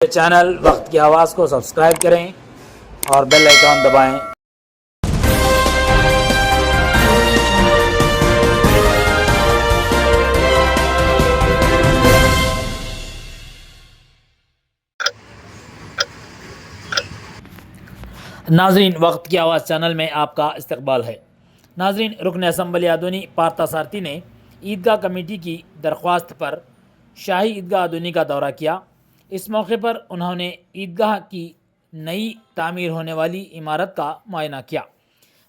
Channel वक्त की आवाज़ को सब्सक्राइब करें और बेल आइकॉन दबाएं। नाजरीन, वक्त की आवाज़ चैनल में आपका इस्तकबाल है। नाजरीन, रुकन असम्बली आदोनी पार्थसारथी ने ईदगाह कमेटी की दरख्वास्त पर शाही ईदगाह आदोनी का दौरा किया। इस मौके पर उन्होंने ईदगाह की नई तामीर होने वाली इमारत का मुआयना किया।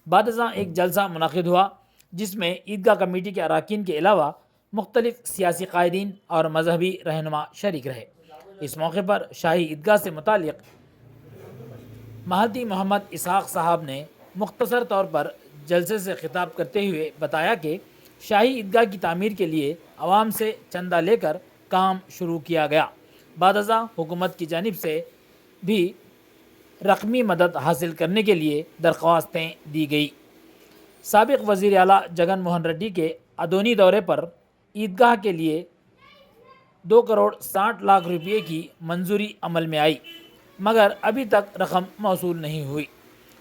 बादशाह एक जलसा मुनक़िद हुआ जिसमें ईदगाह कमेटी के अरकान के अलावा मुख्तलिफ सियासी कायदीन और मजहबी रहनुमा शरीक रहे। इस मौके पर शाही ईदगाह से मुतालिक महदी मोहम्मद इसहाक़ साहब ने मुख्तसर तौर पर जलसे से खिताब करते हुए बताया कि शाही ईदगाह की तामीर के लिए आवाम से चंदा लेकर काम शुरू किया गया। बादशाह हुकूमत की जानिब से भी रकमी मदद हासिल करने के लिए दरख्वास्तें दी गई। साबिक़ वज़ीर आला जगन मोहन रेड्डी के अदोनी दौरे पर ईदगाह के लिए 2 करोड़ 60 लाख रुपये की मंजूरी अमल में आई, मगर अभी तक रकम मौसूल नहीं हुई।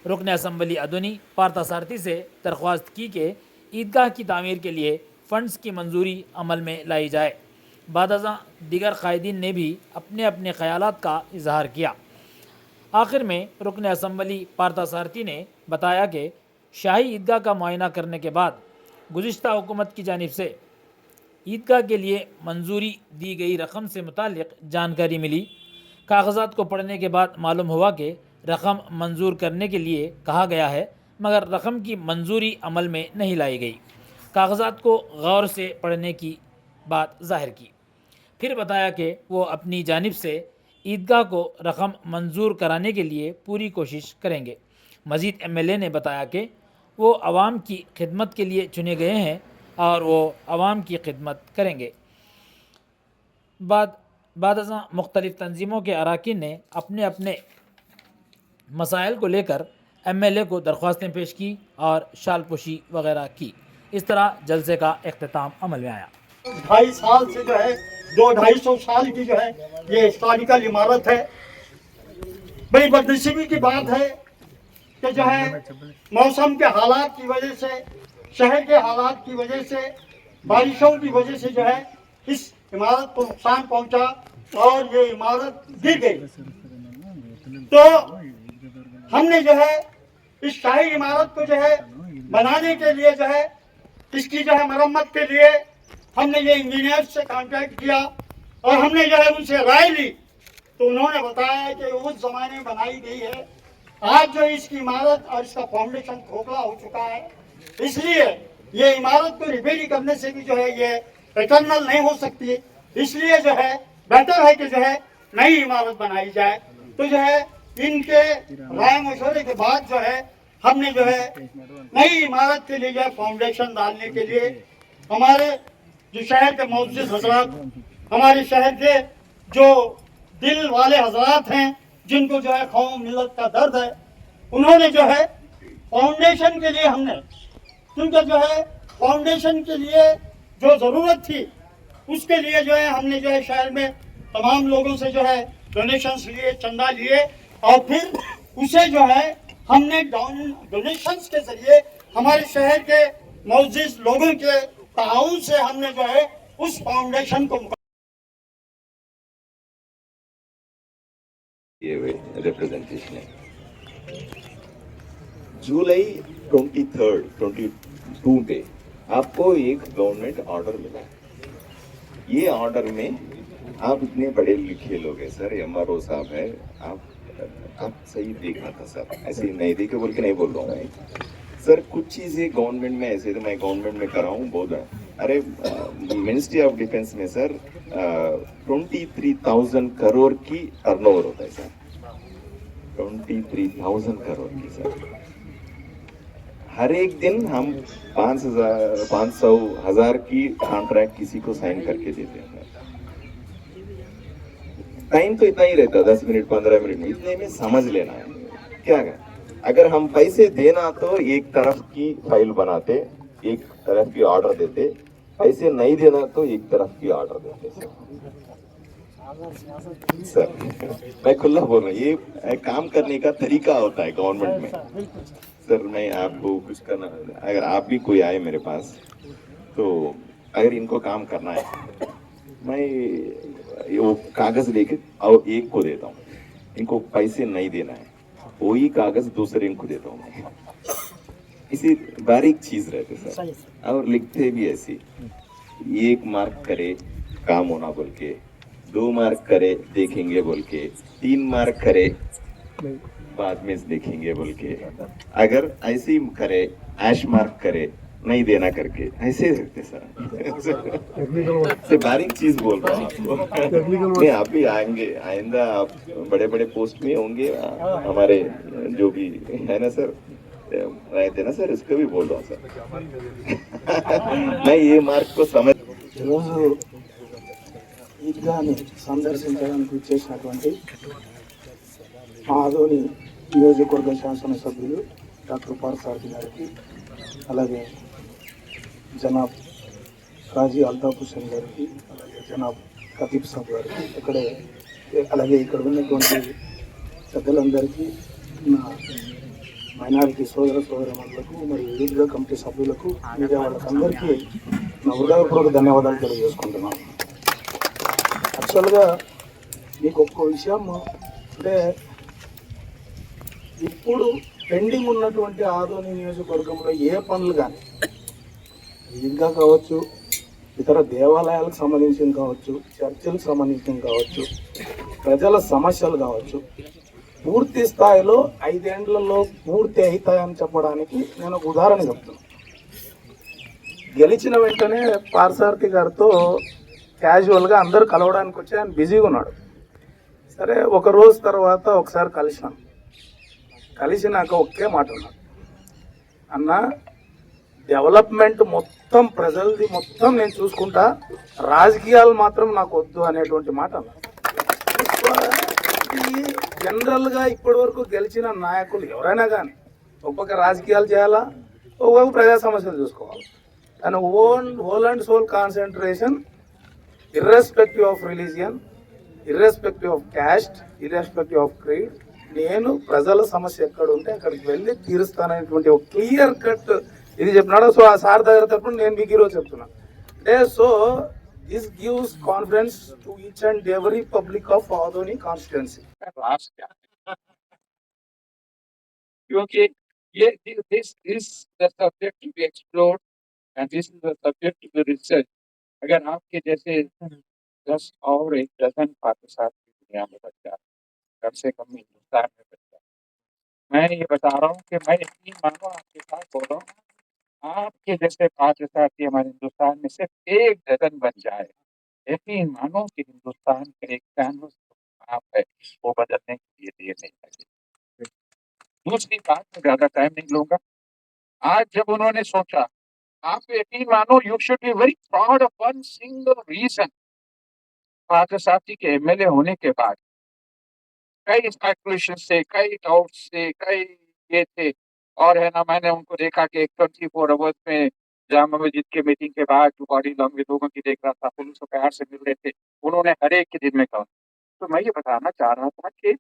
रुकन असम्बली अदोनी पार्थसारथी से दरख्वास्त की कि ईदगाह की तामीर के लिए फ़ंड्स की मंजूरी अमल में लाई जाए। बादशाह दीगर कायदीन ने भी अपने अपने ख़यालात का इजहार किया। आखिर में रुकन असम्बली पार्थसारथी ने बताया कि शाही ईदगाह का मुआयना करने के बाद गुज़िश्ता हुकूमत की जानिब से ईदगाह के लिए मंजूरी दी गई रकम से मुतालिक जानकारी मिली। कागज़ात को पढ़ने के बाद मालूम हुआ कि रकम मंजूर करने के लिए कहा गया है, मगर रकम की मंजूरी अमल में नहीं लाई गई। कागज़ात को गौर से पढ़ने की बात ज़ाहिर की, फिर बताया कि वो अपनी जानिब से ईदगाह को रकम मंजूर कराने के लिए पूरी कोशिश करेंगे। मज़ीद MLA ने बताया कि वो आवाम की खिदमत के लिए चुने गए हैं और वो आवाम की खिदमत करेंगे। बादशाह मुख्तलिफ़ तंजीमों के अरकान ने अपने अपने मसाइल को लेकर MLA को दरख्वास्तें पेश की और शालपोशी वगैरह की। इस तरह जलसे का इख्तिताम अमल में आया। 2.5 साल से जो है 200-250 साल की जो है ये हिस्टोरिकल इमारत है। बड़ी बदनसीबी की बात है कि जो है मौसम के हालात की वजह से, शहर के हालात की वजह से, बारिशों की वजह से जो है इस इमारत को नुकसान पहुंचा और ये इमारत गिर गई। तो हमने जो है इस शाही इमारत को जो है बनाने के लिए जो है इसकी जो है मरम्मत के लिए हमने ये इंजीनियर से कांटेक्ट किया और हमने जो है उनसे राय ली। तो उन्होंने बताया कि उस जमाने में बनाई गई है, आज जो इसकी इमारत और इसका फाउंडेशन खोखला हो चुका है, इसलिए ये इमारत को रिपेयरिंग करने से भी जो है ये इटर्नल नहीं हो सकती। इसलिए जो है बेहतर है कि जो है नई इमारत बनाई जाए। तो जो है इनके राय मशवरे के बाद जो है हमने जो है नई इमारत के लिए जो है फाउंडेशन डालने के लिए हमारे जो शहर के मुअज़्ज़िज़ हज़रात, हमारे शहर के जो दिल वाले हज़रात हैं, जिनको जो है कौम मिल्लत का दर्द है, उन्होंने जो है फाउंडेशन के लिए हमने, क्योंकि जो है फाउंडेशन के लिए जो ज़रूरत थी उसके लिए जो है हमने जो है शहर में तमाम लोगों से जो है डोनेशंस लिए, चंदा लिए और फिर उसे जो है हमने डोनेशंस के जरिए हमारे शहर के मुअज़्ज़िज़ लोगों के ताउन से हमने जो है उस फाउंडेशन को ये रिप्रेजेंटेशन है। जुलाई 22 पे आपको एक गवर्नमेंट ऑर्डर मिला। ये ऑर्डर में आप इतने बड़े लिखे लोग हैं सर, MRO साहब है, आप सही देखना था सर, ऐसे ही नहीं देखे बोल के नहीं बोल रहा हूँ मैं सर। कुछ चीज़ें गवर्नमेंट में ऐसे तो मैं गवर्नमेंट में कर रहा हूँ बहुत है। अरे मिनिस्ट्री ऑफ डिफेंस में सर 23,000 करोड़ की टर्नओवर होता है सर, 23,000 करोड़ की सर। हर एक दिन हम 500,000 की कॉन्ट्रैक्ट किसी को साइन करके देते हैं। टाइम तो इतना ही रहता, 10 मिनट 15 मिनट, इतने में समझ लेना है क्या है। अगर हम पैसे देना तो एक तरफ की फाइल बनाते, एक तरफ की ऑर्डर देते, पैसे नहीं देना तो एक तरफ की ऑर्डर देते। सर मैं खुला बोल रहा हूँ, ये काम करने का तरीका होता है गवर्नमेंट में। सर मैं आपको कुछ करना, अगर आप भी कोई आए मेरे पास, तो अगर इनको काम करना है, मैं वो कागज लेके और एक को देता हूँ, इनको पैसे नहीं देना है, वही कागज दूसरे को देता हूँ मैं। इसी बारीक चीज रहते सर, और लिखते भी ऐसी, 1 मार्क करे काम होना बोल के, 2 मार्क करे देखेंगे बोल के, 3 मार्क करे बाद में देखेंगे बोल के, अगर ऐसे ही करे ऐश मार्क करे नहीं देना करके, ऐसे रखते सर। से बारीक चीज बोल रहा हूँ आपको। नहीं आप भी आएंगे, आइंदा आप बड़े बड़े पोस्ट में होंगे, हमारे जो भी है ना सर रहते ना सर, इसको भी बोल रहा हूँ सर। मैं ये मार्क को समझ ఈరోజు ఈద్గాని సందర్శించడానికి చేసినటువంటి మా ఆదోని నియోజకవర్గ శాసనసభ్యులు డాక్టర్ పార్సారథి గారికి, అలాగే జనాబ్ కాజీ అల్తాఫ్ హుసేన్ గారికి, అలాగే జనాబ్ ఖతీబ్ సాబ్ గారికి, అలాగే ఇక్కడ ఉన్నటువంటి పెద్దలందరికీ, నా మైనారిటీ సోదరమణులకు మరియు ఈద్గా కమిటీ సభ్యులకు, మీడియా వాళ్ళకందరికీ నా హృదయపూర్వక ధన్యవాదాలు తెలియజేసుకుంటున్నాను. యాక్చువల్గా మీకు ఒక్క విషయం అంటే, ఇప్పుడు పెండింగ్ ఉన్నటువంటి ఆదోని నియోజకవర్గంలో ఏ పనులు కానీ, ఈద్గా కావచ్చు, ఇతర దేవాలయాలకు సంబంధించిన కావచ్చు, చర్చిలకు సంబంధించిన కావచ్చు, ప్రజల సమస్యలు కావచ్చు, పూర్తి స్థాయిలో 5 ఏళ్లలో పూర్తి అవుతాయని చెప్పడానికి నేను ఒక ఉదాహరణ చెప్తున్నాను. గెలిచిన వెంటనే పార్సారథి గారితో క్యాజువల్గా అందరూ కలవడానికి వచ్చి ఆయన బిజీగా ఉన్నాడు. సరే ఒక రోజు తర్వాత ఒకసారి కలిసినాక ఒకే మాట ఉన్నాడు, అన్న డెవలప్మెంట్ మొత్తం ప్రజలది మొత్తం నేను చూసుకుంటా, రాజకీయాలు మాత్రం నాకు వద్దు అనేటువంటి మాట అన్నాడు. జనరల్గా ఇప్పటి వరకు గెలిచిన నాయకులు ఎవరైనా కానీ ఒక్కొక్క రాజకీయాలు చేయాలా, ఒక్కొక్క ప్రజా సమస్యలు చూసుకోవాలి. And whole and soul concentration, irrespective of religion, irrespective of caste, irrespective of creed, నేను ప్రజల సమస్య ఎక్కడ ఉంటే అక్కడికి వెళ్ళి తీరుస్తాననేటువంటి ఒక క్లియర్ కట్ ఇది చెప్పినాడు. సో ఆ సార్ దగ్గర తరపున నేను మీకు ఈరోజు చెప్తున్నాను అంటే, so this gives confidence to each and every public of Adoni constituency. क्योंकि ये this is the subject to be explored and this is the subject to be researched. अगर आपके जैसे 10 और 1 डजन पाकिस्तान की दुनिया में बच जाए, कम से कम हिंदुस्तान में बच जाए, मैं ये बता रहा हूँ कि मैं इतनी मानो आपके साथ बोल रहा हूँ, आपके जैसे पाकिस्तान हमारे हिंदुस्तान में सिर्फ 1 डजन बन जाए, यकीन मानो कि हिंदुस्तान का एक कैनवस आप है वो बदलने के लिए देर नहीं लगे। दूसरी बात में ज्यादा टाइम नहीं लूंगा। आज जब उन्होंने सोचा, आप यकीन मानो you should be very proud of one single reason, Pakistan के एमएलए होने के बाद कई स्पेकुलेशन से, कई डाउट से, कई ये थे, और है ना मैंने उनको देखा कि 24 आवर्स में जामा मस्जिद के मीटिंग के बाद जो बॉडी लैंग्वेज लोगों की देख रहा था, पुलिस को प्यार से मिल रहे थे, उन्होंने हर एक के दिन में कहा। तो मैं ये बताना चाह रहा था कि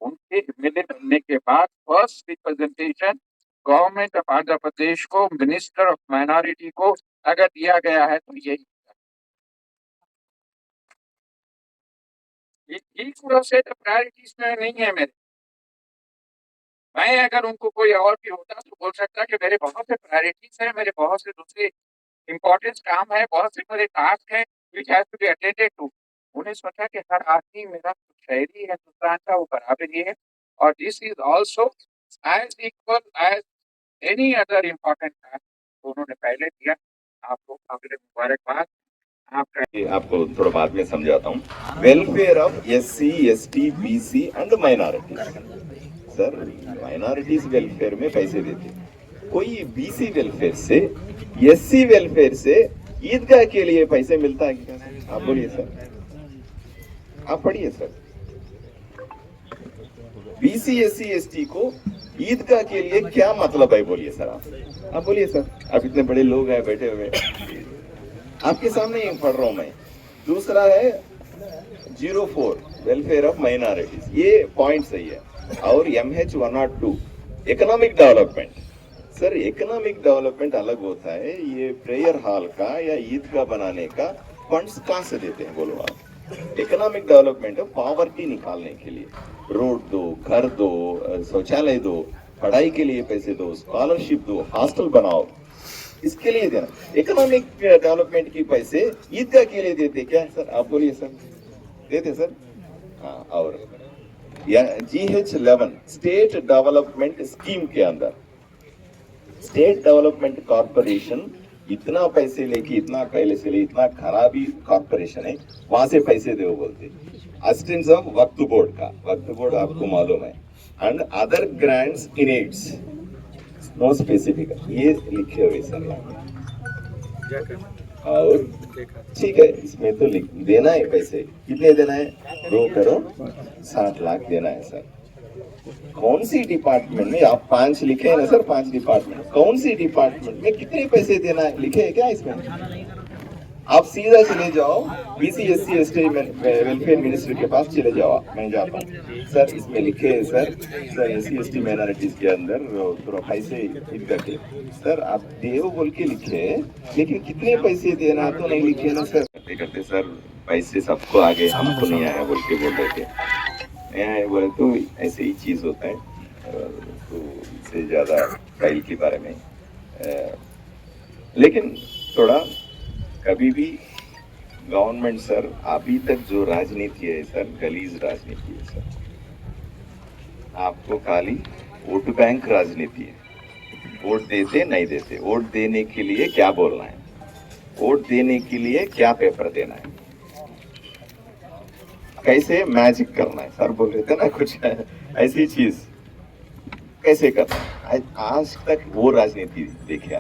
उनके एमएलए बनने के बाद first representation government of Andhra Pradesh को, मिनिस्टर ऑफ माइनॉरिटी को अगर दिया गया है तो यही से प्रायोरिटीज में नहीं है मेरे। मैं अगर उनको कोई और भी होता तो बोल सकता कि मेरे बहुत से प्रायोरिटीज हैं, मेरे बहुत से दूसरे इम्पोर्टेंट काम है, बहुत से मेरे टास्क है which has to be attended to. उन्हें सोचा कि हर आदमी मेरा शहरी है हिंदुस्तान का, वो बराबरी है, और this is also as equal as any other important task. उन्होंने पहले दिया। आपको काफी मुबारकबाद। आपको थोड़ा बाद में समझाता हूँ। Welfare of SC, ST, BC and minority. Sir minorities welfare में पैसे देते, कोई BC वेलफेयर से, SC वेलफेयर से ईदगाह के लिए पैसे मिलता है क्या? आप बोलिए सर, आप पढ़िए सर। BC, SC, ST को ईदगाह के लिए क्या मतलब है बोलिए सर, आप बोलिए सर। आप इतने बड़े लोग हैं बैठे हुए, आपके सामने ही पढ़ रहा हूं मैं। दूसरा है 04 वेलफेयर ऑफ माइनॉरिटीज, ये पॉइंट सही है। और MH 102 economic development. Sir economic development अलग होता है, ये प्रेयर हॉल का या ईदगाह बनाने का फंड्स कहाँ से देते हैं बोलो आप? इकोनॉमिक डेवलपमेंट है पॉवर्टी निकालने के लिए, रोड दो, घर दो, शौचालय दो, पढ़ाई के लिए पैसे दो, स्कॉलरशिप दो, हॉस्टल बनाओ, इसके लिए देना। इकोनॉमिक डेवलपमेंट की पैसे ईदगाह के लिए देते क्या सर? आप बोलिए सर, देते सर? हाँ। और GH11 स्टेट डेवलपमेंट स्कीम के अंदर स्टेट डेवलपमेंट कॉर्पोरेशन इतना पैसे लेके, इतना पैसे ले, इतना खराबी कॉर्पोरेशन है, वहां से पैसे दो बोलते। असिस्टेंस ऑफ वक्फ बोर्ड का, वक्फ बोर्ड आपको मालूम है, and other grants in aids no specific, ये लिखे हुए सर। और ठीक है, इसमें तो देना है पैसे, कितने देना है? 2,60,00,000 देना है सर। कौन सी डिपार्टमेंट में आप 5 लिखे हैं ना सर, 5 डिपार्टमेंट, कौन सी डिपार्टमेंट में कितने पैसे देना है लिखे है क्या इसमें? आप सीधा चले जाओ BC SC ST welfare minister के पास चले जाओ, मैं जाता हूँ सर, इसमें लिखे है सर SC ST माइनॉरिटीज के अंदर थोड़ा पैसे करके, सर आप देव बोल के लिखे, लेकिन कितने पैसे देना तो नहीं लिखे ना सर। करते सर पैसे सबको आ गए, हमको नहीं आया बोल के बोल रहे थे, बोले तो ऐसे ही चीज होता है। तो इससे ज्यादा फाइल के बारे में लेकिन थोड़ा कभी भी गवर्नमेंट सर अभी तक जो राजनीति है सर, गलीज राजनीति है सर, आपको खाली वोट बैंक राजनीति है। वोट देते नहीं देते, वोट देने के लिए क्या बोलना है, वोट देने के लिए क्या पेपर देना है, कैसे मैजिक करना है, सर बोल रहे थे ना कुछ ऐसी चीज कैसे करना है, आज तक वो राजनीति देखे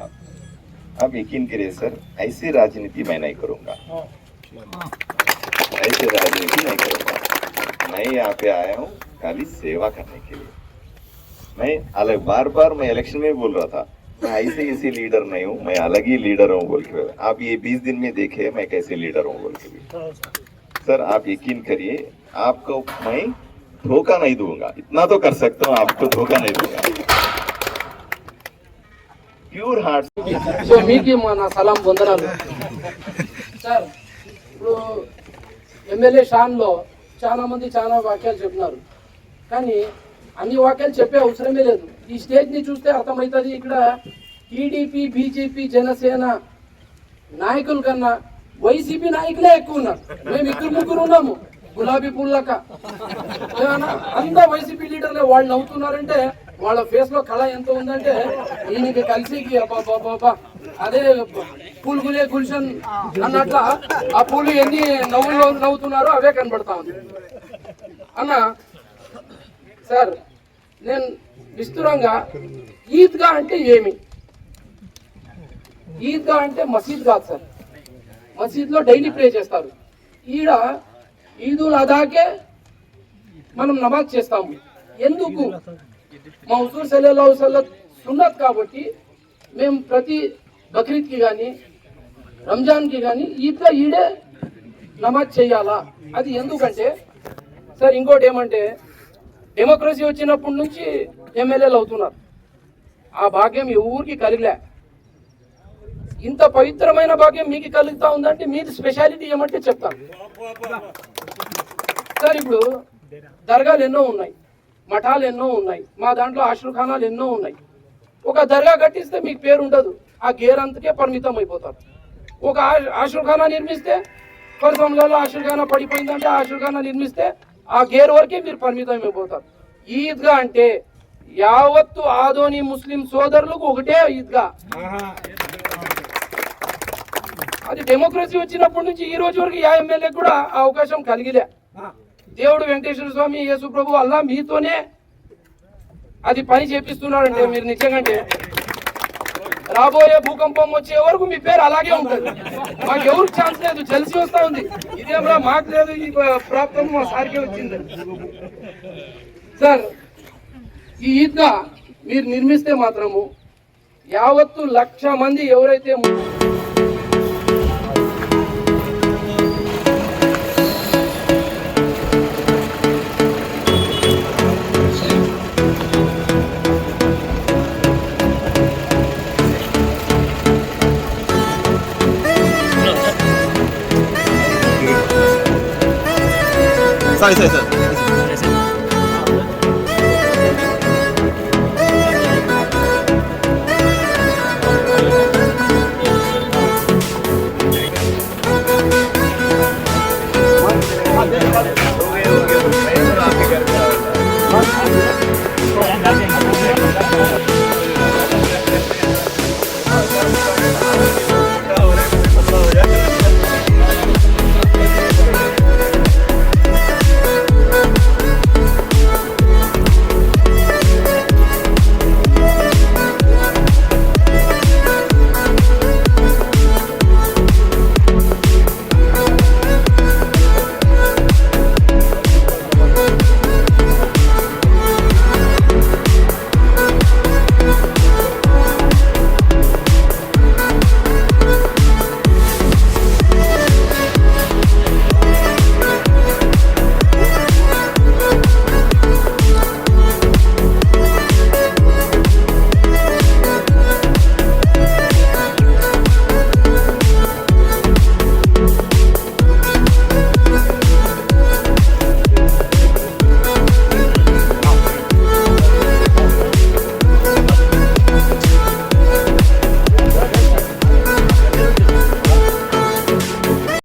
आप यकीन करिए सर, ऐसी राजनीति मैं नहीं करूंगा, ऐसी राजनीति नहीं करूंगा। मैं यहाँ पे आया हूँ खाली सेवा करने के लिए। मैं अलग बार मैं इलेक्शन में बोल रहा था, मैं ऐसे लीडर नहीं हूँ, मैं अलग ही लीडर हूँ बोल के। आप ये 20 दिन में देखे मैं कैसे लीडर हूँ बोल के भी। सर आप यकीन करिए, आपको मैं धोखा नहीं दूंगा, इतना तो कर सकता हूँ, आपको धोखा नहीं दूंगा। Pure heart. సో మీకు మన సలాం వందనాలు సార్. ఇప్పుడు ఎమ్మెల్యే షాన్లో చాలా మంది చాలా వాక్యాలు చెప్పినారు, కానీ అన్ని వాక్యాలు చెప్పే అవసరమే లేదు. ఈ స్టేజ్ని చూస్తే అర్థమవుతుంది, ఇక్కడ టీడీపీ BJP జనసేన నాయకుల కన్నా వైసీపీ నాయకులే ఎక్కువ ఉన్నారు. మేము 2-3 ఉన్నాము గులాబీ పుల్లక, అంతా వైసీపీ లీడర్లే. వాళ్ళు నవ్వుతున్నారంటే వాళ్ళ ఫేస్ లో కళ ఎంత ఉందంటే ఈయనకి కలిసి బాబా అదే పూలుగులే గుల్షన్ అన్నట్ల ఆ పూలు ఎన్ని నవ్వుల్లో నవ్వుతున్నారో అవే కనబడతా ఉంది అన్న. సార్ నేను విస్తృతంగా ఈద్గా అంటే ఏమి? ఈద్గా అంటే మసీద్ కాదు సార్, మసీద్లో డైలీ ప్రే చేస్తారు. ఈడ ఈదుల్ అదాకే మనం నమాజ్ చేస్తాము. ఎందుకు? మా హుజూర్ సల్లల్లాహు అలైహి వసల్లం సున్నత్ కాబట్టి మేము ప్రతి బక్రీద్కి కానీ రంజాన్కి కానీ ఈద్గా ఈడే నమాజ్ చేయాలా. అది ఎందుకంటే సార్ ఇంకోటి ఏమంటే, డెమోక్రసీ వచ్చినప్పటి నుంచి ఎమ్మెల్యేలు అవుతున్నారు. ఆ భాగ్యం ఎవరికి కలిగలే. ఇంత పవిత్రమైన భాగ్యం మీకు కలుగుతా ఉందంటే మీది స్పెషాలిటీ ఏమంటే చెప్తాను సార్. ఇప్పుడు దర్గాలు ఎన్నో ఉన్నాయి, మఠాలు ఎన్నో ఉన్నాయి, మా దాంట్లో ఆశ్రఖానాలు ఎన్నో ఉన్నాయి. ఒక దర్గా కట్టిస్తే మీకు పేరు ఉండదు, ఆ గేర్ అంతకే పరిమితం అయిపోతారు. ఒక ఆశ్రఖానా నిర్మిస్తే పరిశ్రమలలో ఆశ్రఖానా పడిపోయిందంటే ఆశ్రఖానా నిర్మిస్తే ఆ గేర్ వరకే మీరు పరిమితం అయిపోతారు. ఈద్గా అంటే యావత్తు ఆదోని ముస్లిం సోదరులకు ఒకటే ఈద్గా. అది డెమోక్రసీ వచ్చినప్పటి నుంచి ఈ రోజు వరకు యా ఎమ్మెల్యే కూడా ఆ అవకాశం కలిగిలే. దేవుడు వెంకటేశ్వర స్వామి యేసు ప్రభు అల్లా మీతోనే అది పని చేపిస్తున్నారంటే మీరు నిజంగా రాబోయే భూకంపం వచ్చే వరకు మీ పేరు అలాగే ఉంటుంది. మాకు ఎవరికి ఛాన్స్ లేదు, తెలిసి వస్తా ఉంది. ఇదేమరా మాకు లేదు, ఈ ప్రాప్తం మా సార్కే వచ్చింది. సార్ ఈ ఈద్గా మీరు నిర్మిస్తే మాత్రము యావత్తు 1,00,000 మంది ఎవరైతే सॉरी सॉरी सर